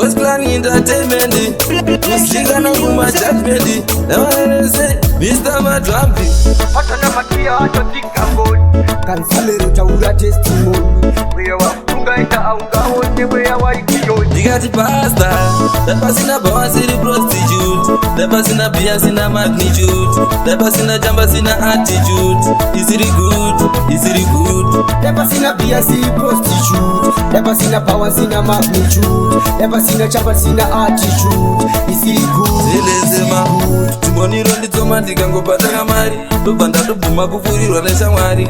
Ghost Clan Entertainment. Musikana kuma judgment. Nawarese Mr. Madrambi. Patana makia acho tikamboni. Kansalero taura testimony. Wewa ungaita aungaone wewa ikiyoni. Digati pasta. Dapasina bawa siri prostitute. Dapasina pia sina magnitude. Dapasina jamba sina attitude. Is it good? Is it good? Dapasina pia si prostitute. Dapasina power sina magnitude. Dapasina chapa sina attitude. Is it good? Zelezema Timoniro nditsoma ndikangopata kamari. Tobva ndatobvuma kupfurirwa neshamwari.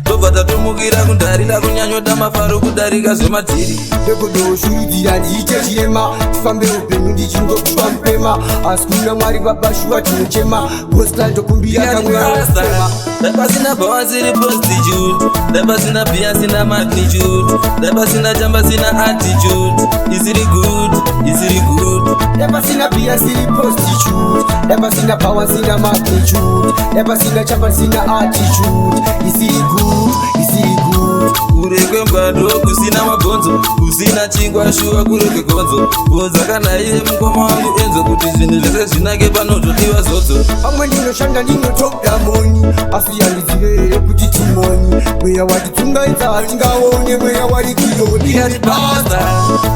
Tobva tatomukira kundarira kunyanyota mafaro kudarika zvematiri. Ndokudoshuridzira ndiite chirema. Tifambe upenyu ndichingokupa mpema. Asi kuna Mwari babashuwa tinochema. Gospel ndokumbira kamwe anofema. Dapasina bawa siri prostitute. Dapasina pia sina magnitude. Dapasina chamba sina attitude. Is it good? Is it good? Dapasina pia siri prostitute. Dapasina power sina magnitude. Dapasina chapa sina attitude. Is it good? Is it good? Kurekwe mbado kusina mabonzo. Kusina chingwa shuwa kurekwe gonzo. Gonza kana iye mkoma wangu enzo. Kuti zvinhu zvese zvinake panototiwa zodzo. Pamwe ndinoshanda ndinotoka moni. Asi yandizive kuti timoni. Mweya watitsungaidza hatingaone. Mweya wari kiyoni. Digati pasta.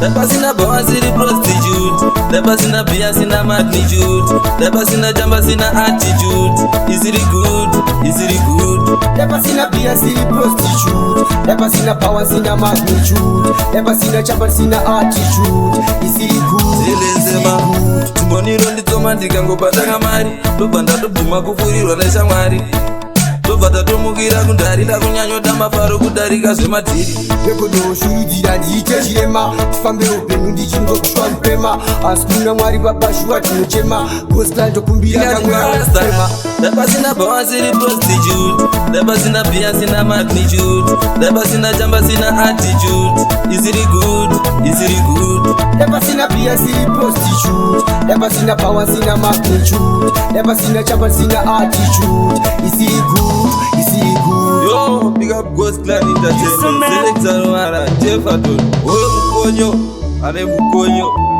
Dapasina bawa siri prostitute. Dapasina pia sina magnitude. Dapasina chamba sina attitude. Is it good? Is it good? Dapasina pia siri prostitute. Dapasina power sina magnitude. Dapasina chapa sina attitude. Is it good? Zelezema Timoniro nditsoma ndikangopata kamari. Tobva ndatobvuma kupfurirwa neshamwari. Tobva tatomukira kundarira kunyanyota mafaro kudarika zvematiri. Ndokudoshuridzira ndiite chirema. Tifambe upenyu ndichingokupa mpema. Asi kuna Mwari babashuwa tinochema. Gospel ndokumbira kamwe anofema. Dapasina bawa siri prostitute. Dapasina pia sina magnitude. Dapasina chamba sina attitude. Is it good? Is it good? Dapasina pia siri prostitute. Dapasina power sina magnitude. Dapasina chapa sina attitude. Is it good? Is it good? Yo, big up Ghost Clan Entertainment. Selector Mara, Jeff Adon. Oyo Mukonyo, Ale Mukonyo.